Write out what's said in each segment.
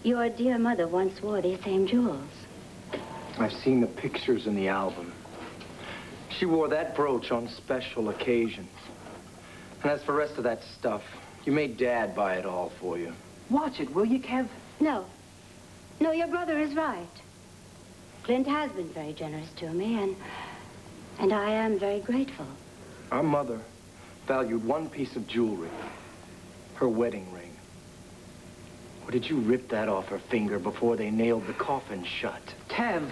Your dear mother once wore these same jewels. I've seen the pictures in the album. She wore that brooch on special occasions. And as for the rest of that stuff, you made Dad buy it all for you. Watch it, will you, Kev? No. No, your brother is right. Clint has been very generous to me, and I am very grateful. Our mother valued one piece of jewelry, her wedding ring. Or did you rip that off her finger before they nailed the coffin shut? Kev!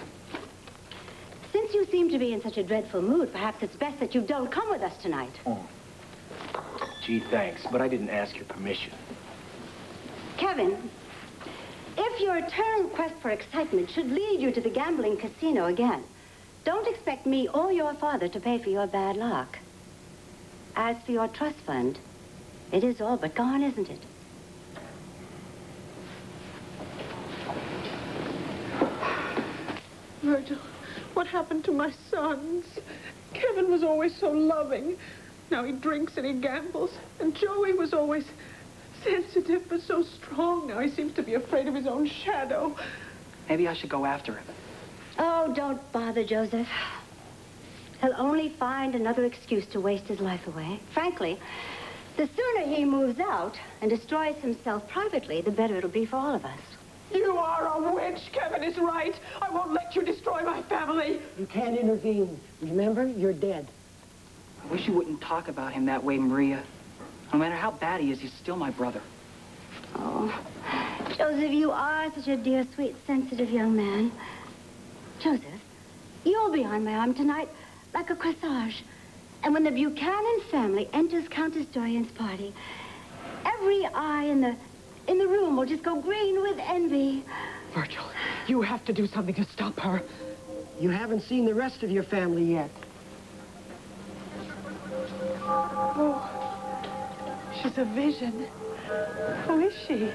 Since you seem to be in such a dreadful mood, perhaps it's best that you don't come with us tonight. Oh. Gee, thanks, but I didn't ask your permission. Kevin, if your eternal quest for excitement should lead you to the gambling casino again, don't expect me or your father to pay for your bad luck. As for your trust fund, it is all but gone, isn't it? Virgil, what happened to my sons? Kevin was always so loving. Now he drinks and he gambles. And Joey was always sensitive but so strong. Now he seems to be afraid of his own shadow. Maybe I should go after him. Oh, don't bother, Joseph. He'll only find another excuse to waste his life away. Frankly, the sooner he moves out and destroys himself privately, the better it'll be for all of us. You are a witch. Kevin is right. I won't let you destroy my family. You can't intervene. Remember, you're dead. I wish you wouldn't talk about him that way, Maria. No matter how bad he is, he's still my brother. Oh, Joseph, you are such a dear, sweet, sensitive young man. Joseph, you'll be on my arm tonight like a corsage. And when the Buchanan family enters Countess Dorian's party, every eye in the room will just go green with envy. Virgil, you have to do something to stop her. You haven't seen the rest of your family yet. Oh, she's a vision. Who is she?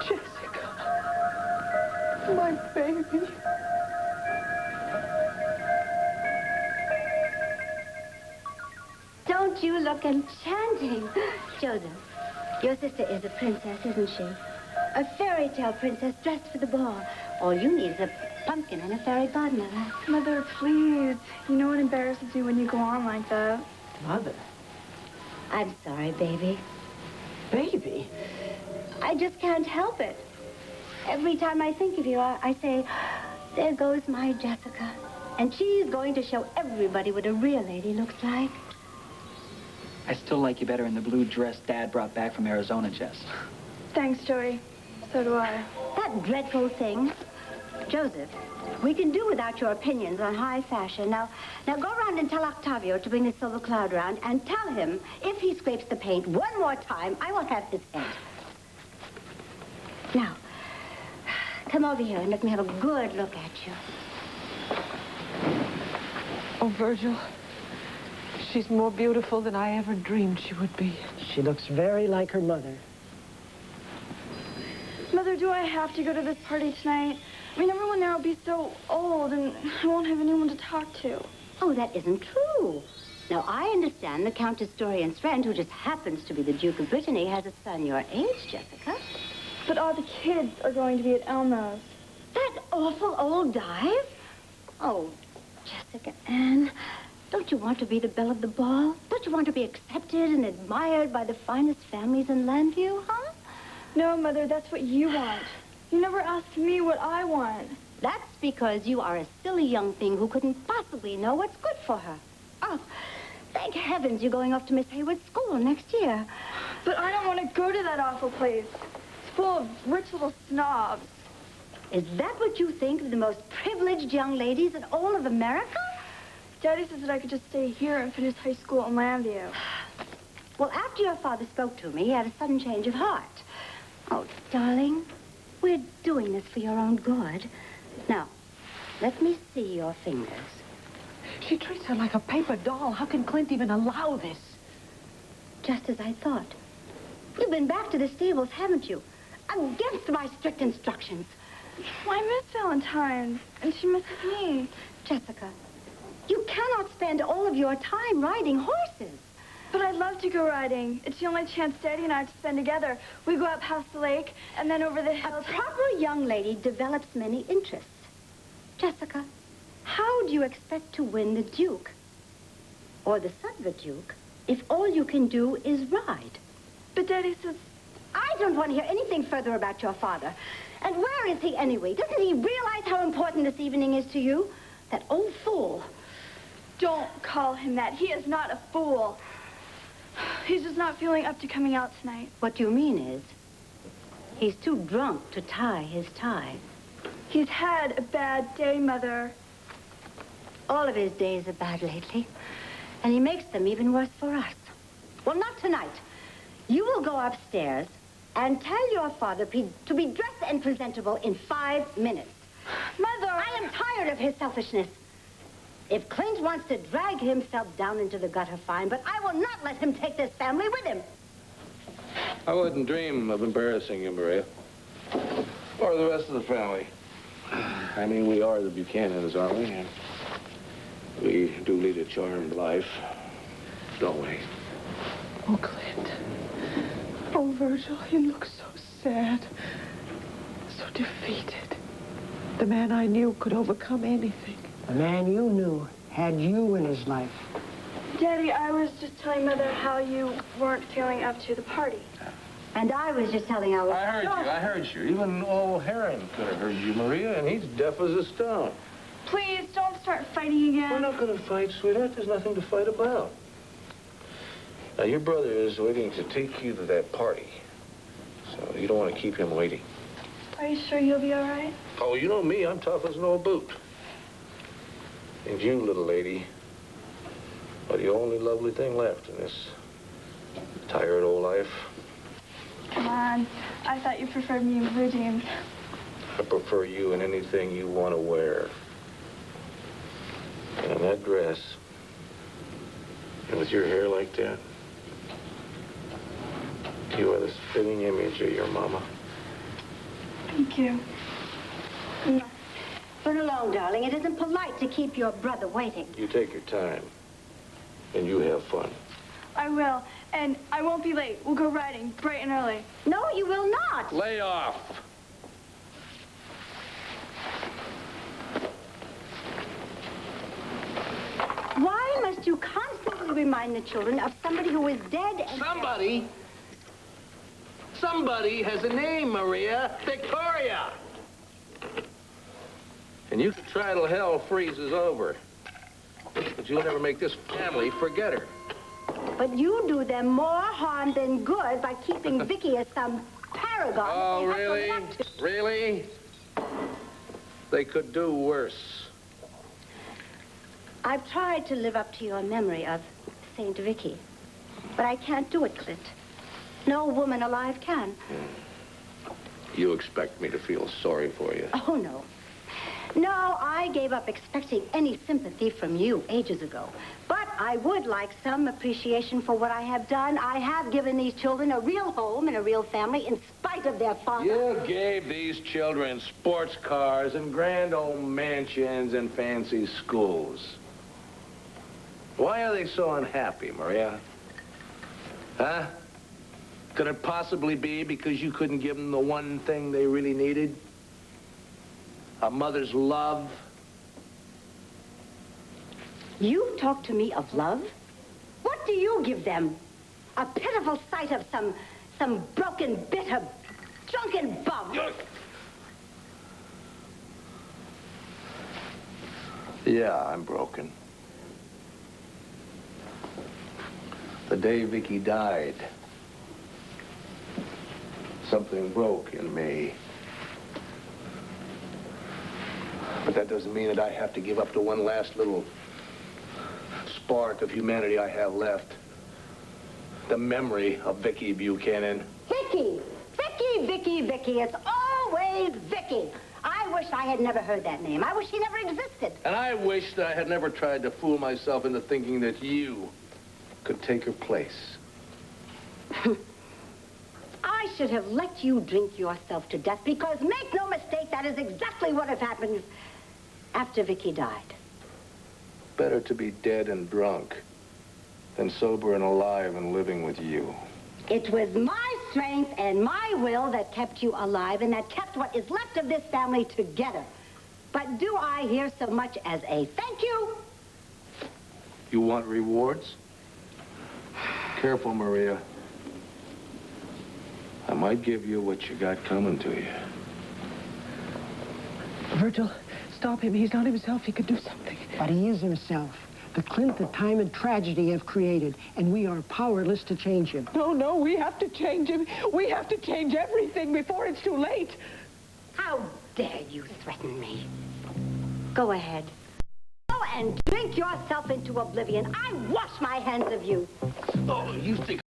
Jessica. My baby. Don't you look enchanting? Joseph, your sister is a princess, isn't she? A fairy tale princess dressed for the ball. All you need is a pumpkin and a fairy godmother. Mother, please. You know it embarrasses you when you go on like that. Mother? I'm sorry, baby. Baby? I just can't help it. Every time I think of you, I say, there goes my Jessica. And she's going to show everybody what a real lady looks like. I still like you better in the blue dress Dad brought back from Arizona, Jess. Thanks, Joey. So do I. That dreadful thing. Joseph, we can do without your opinions on high fashion. Now go around and tell Octavio to bring the silver cloud around and tell him if he scrapes the paint one more time, I will have his head. Now, come over here and let me have a good look at you. Oh, Virgil. She's more beautiful than I ever dreamed she would be. She looks very like her mother. Mother, do I have to go to this party tonight? I mean, everyone there will be so old, and I won't have anyone to talk to. Oh, that isn't true. Now, I understand the Countess Dorian's friend, who just happens to be the Duke of Brittany, has a son your age, Jessica. But all the kids are going to be at Elmo's. That awful old dive? Oh, Jessica Ann, don't you want to be the belle of the ball? Don't you want to be accepted and admired by the finest families in Landview, huh? No, Mother, that's what you want. You never asked me what I want. That's because you are a silly young thing who couldn't possibly know what's good for her. Oh, thank heavens you're going off to Miss Hayward's school next year. But I don't want to go to that awful place. It's full of rich little snobs. Is that what you think of the most privileged young ladies in all of America? Daddy says that I could just stay here and finish high school in Landview. Well, after your father spoke to me, he had a sudden change of heart. Oh, darling, we're doing this for your own good. Now, let me see your fingers. She treats her like a paper doll. How can Clint even allow this? Just as I thought. You've been back to the stables, haven't you? Against my strict instructions. Well, I miss Valentine's, and she misses me. Jessica, you cannot spend all of your time riding horses. But I'd love to go riding. It's the only chance Daddy and I have to spend together. We go up past the lake and then over the A hills. proper young lady develops many interests. Jessica, how do you expect to win the Duke or the son of a Duke if all you can do is ride? But Daddy says... I don't want to hear anything further about your father. And where is he anyway? Doesn't he realize how important this evening is to you? That old fool. Don't call him that. He is not a fool. He's just not feeling up to coming out tonight. What you mean is, he's too drunk to tie his tie. He's had a bad day, Mother. All of his days are bad lately, and he makes them even worse for us. Well, not tonight. You will go upstairs and tell your father to be dressed and presentable in 5 minutes. Mother! I am tired of his selfishness. If Clint wants to drag himself down into the gutter, fine, but I will not let him take this family with him. I wouldn't dream of embarrassing you, Maria. Or the rest of the family. I mean, we are the Buchanans, aren't we? And we do lead a charmed life, don't we? Oh, Clint. Oh, Virgil, you look so sad. So defeated. The man I knew could overcome anything. The man you knew had you in his life. Daddy, I was just telling Mother how you weren't feeling up to the party. And I was just telling her... I heard you. Even old Heron could have heard you, Maria, and he's deaf as a stone. Please, don't start fighting again. We're not going to fight, sweetheart. There's nothing to fight about. Now, your brother is waiting to take you to that party. So you don't want to keep him waiting. Are you sure you'll be all right? Oh, you know me. I'm tough as an old boot. And you, little lady, are the only lovely thing left in this tired old life. Come on. I thought you preferred me in blue jeans. I prefer you in anything you want to wear. And that dress, and with your hair like that, you are the spitting image of your mama. Thank you. Run along, darling. It isn't polite to keep your brother waiting. You take your time, and you have fun. I will. And I won't be late. We'll go riding bright and early. No, you will not. Lay off. Why must you constantly remind the children of somebody who is dead and... Somebody? Somebody has a name, Maria. Victoria. And you can try till hell freezes over. But you'll never make this family forget her. But you do them more harm than good by keeping Viki as some paragon. Oh, that they have to really? look up to. Really? They could do worse. I've tried to live up to your memory of Saint Viki, but I can't do it, Clint. No woman alive can. You expect me to feel sorry for you? Oh, no. No, I gave up expecting any sympathy from you ages ago. But I would like some appreciation for what I have done. I have given these children a real home and a real family in spite of their father. You gave these children sports cars and grand old mansions and fancy schools. Why are they so unhappy, Maria? Huh? Could it possibly be because you couldn't give them the one thing they really needed? A mother's love? You talk to me of love? What do you give them? A pitiful sight of some broken, bitter, drunken bum. Yeah, I'm broken. The day Viki died, something broke in me. But that doesn't mean that I have to give up the one last little spark of humanity I have left. The memory of Viki Buchanan. Viki! Viki, Viki, Viki. It's always Viki. I wish I had never heard that name. I wish he never existed. And I wish that I had never tried to fool myself into thinking that you could take her place. I should have let you drink yourself to death because, make no mistake, that is exactly what has happened after Viki died. Better to be dead and drunk than sober and alive and living with you. It was my strength and my will that kept you alive and that kept what is left of this family together. But do I hear so much as a thank you? You want rewards? Careful, Maria. I might give you what you got coming to you. Virgil, stop him. He's not himself. He could do something. But he is himself. The Clint that time and tragedy have created, and we are powerless to change him. No, we have to change him. We have to change everything before it's too late. How dare you threaten me? Go ahead. Go and drink yourself into oblivion. I wash my hands of you. Oh, you think